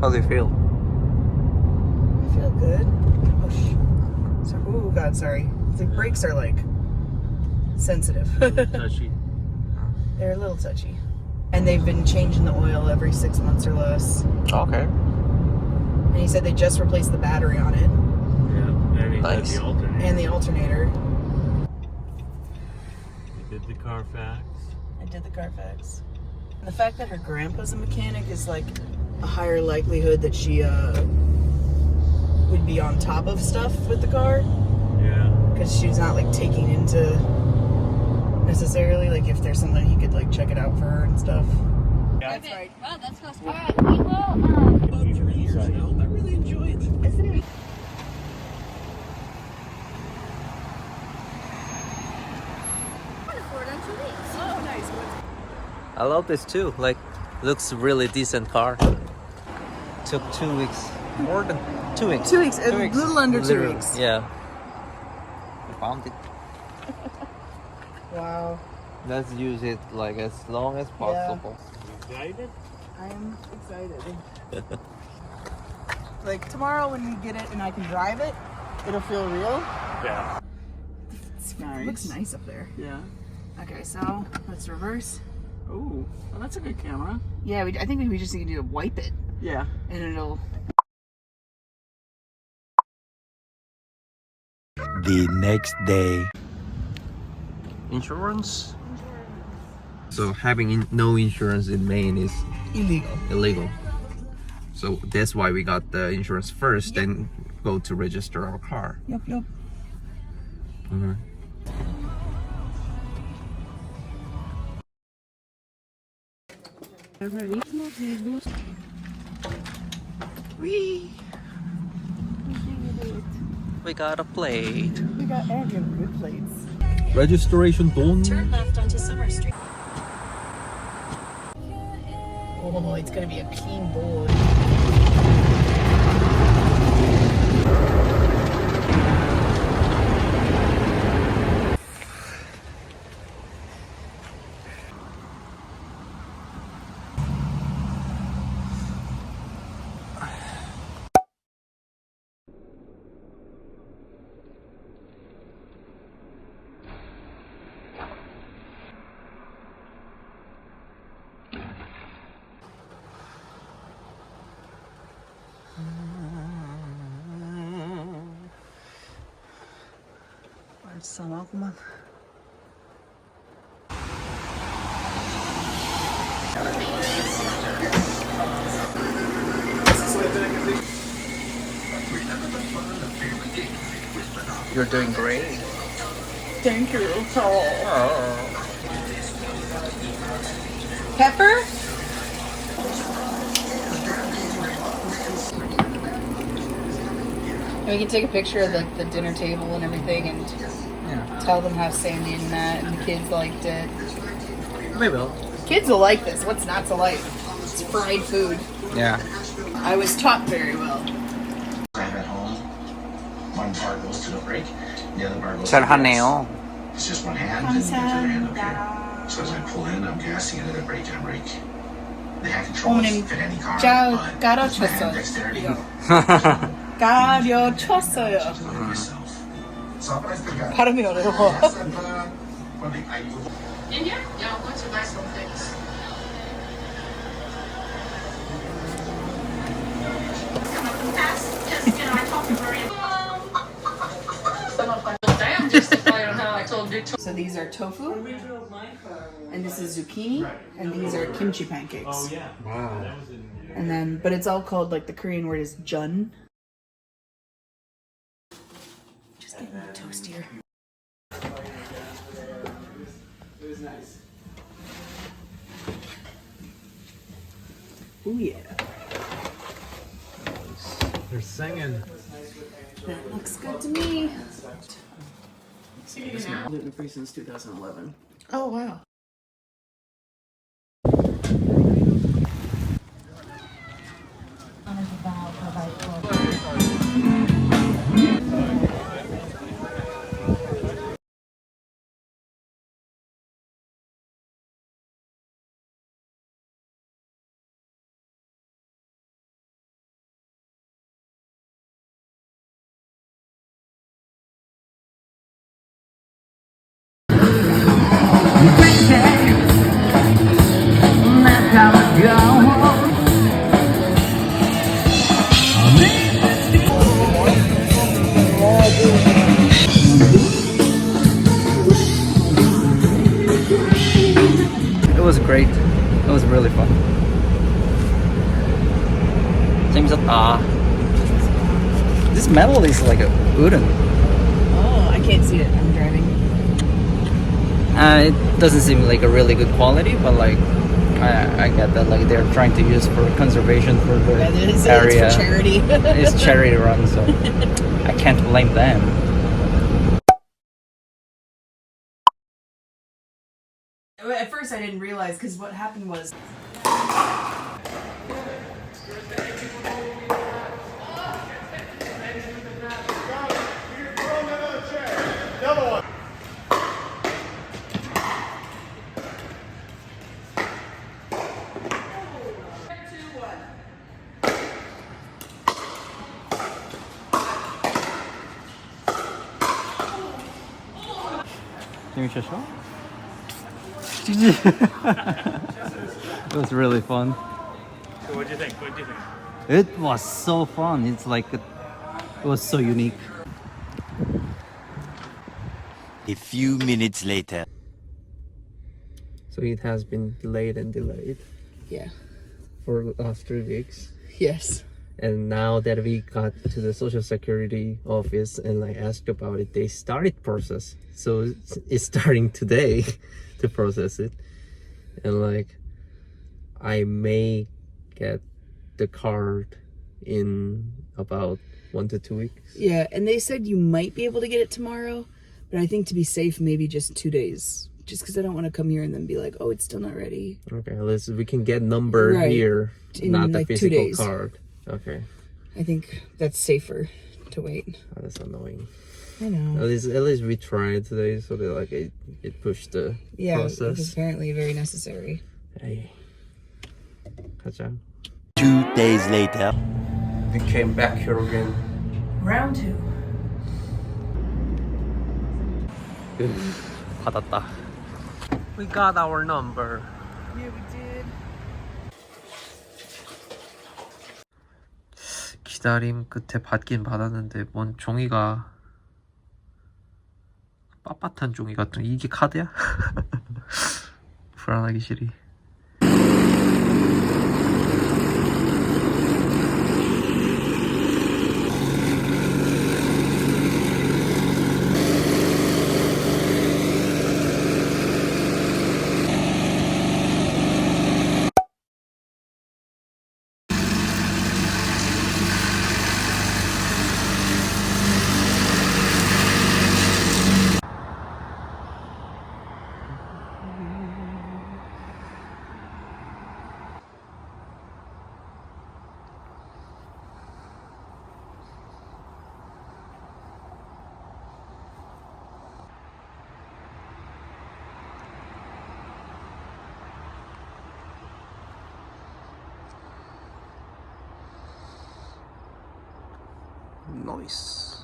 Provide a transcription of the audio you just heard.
How do you feel? I feel good. Oh, so, ooh, God, sorry. The brakes are like sensitive. Touchy. They're a little touchy. And they've been changing the oil every 6 months or less. Okay. And he said they just replaced the battery on it. Yeah, and he Nice. did the alternator. And the alternator. He did the Carfax. I did the Carfax. And the fact that her grandpa's a mechanic is like a higher likelihood that she would be on top of stuff with the car. Yeah. Because she's not like taking into necessarily, like if there's something he could like check it out for her and stuff. Yeah. That's right. Wow, that's close. All right, we will. About 3 years now. I really enjoy it. Isn't it? Oh, nice. I love this too. Like, looks really decent car. Took 2 weeks. More than 2 weeks. 2 weeks. 2 weeks. A little under 2 Literally, weeks. Yeah. We found it. Wow. Let's use it like as long as possible. Excited? I'm excited. Like tomorrow when we get it and I can drive it, it'll feel real. Yeah. It looks nice up there. Yeah. Okay, so let's reverse. Oh, well, that's a good camera. Yeah, I think we just need to wipe it Yeah. and it'll. The next day. Insurance? So having no insurance in Maine is illegal. So that's why we got the insurance first, then go to register our car. Yep. Mhm. We got a plate. We got and we have good plates. Registration done. Turn left onto Summer Street. Oh, it's gonna be a clean board. 말썽하구만. You're doing great. Thank you. Oh. Pepper? And we can take a picture of the dinner table and everything and tell them how Sandy and Matt and the kids liked it. We will. Kids will like this. What's not to like? It's fried food. Yeah. I was taught very well. I'm at home. One bar goes to the brake, the other bar goes to the gas. 잘하네요. It's just one hand, and the other hand up here. So as I pull in, I'm gassing it at a brake on brake. They have controls 어머님, fit any car, 자, but with my 깔아줬어요. hand dexterity, 가려쳤어요. yourself. So I still got 발음이 어려워. In here? Yeah, I'm going to buy some things. I talked to Maria. Damn, justified on how I told you. So these are tofu, and this is zucchini, and these are kimchi pancakes. Oh, yeah. Wow. And then, but it's all called, like the Korean word is jun. Just getting toastier. It was nice. Ooh yeah. They're singing. That looks good to me. Gluten-free since 2011. Oh wow. It was great. It was really fun. 재밌었다. This metal is like a wooden. Oh, I can't see it. I'm driving. It doesn't seem like a really good quality, but like I get that like they're trying to use for conservation for the Yeah, it's area. for charity. It's charity run, so I can't blame them. At first, I didn't realize because what happened was. 재밌었어? It was really fun. So what'd you think? What'd you think? It was so fun. It's like it was so unique. A few minutes later. So it has been delayed and delayed Yeah. for the last 3 weeks. Yes. And now that we got to the social security office and like asked about it, they started process. So it's starting today to process it. And like I may get the card in about 1 to 2 weeks. Yeah, and they said you might be able to get it tomorrow, but I think to be safe, maybe just 2 days. Just because I don't want to come here and then be like, oh, it's still not ready. Okay, let's we can get number Right. here, In not the like 2 physical days. card. Okay. I think that's safer to wait. Oh, that's annoying. I know. At least we tried today, so that like it pushed the Yeah, it was process. apparently very necessary. Hey, 가자. 2 days later. We came back here again. Round 2. 받았다. We got our number. Yeah, we did. 기다림 끝에 받긴 받았는데 뭔 종이가 빳빳한 종이 같은 이게 카드야? 불안하기 싫이. Nice.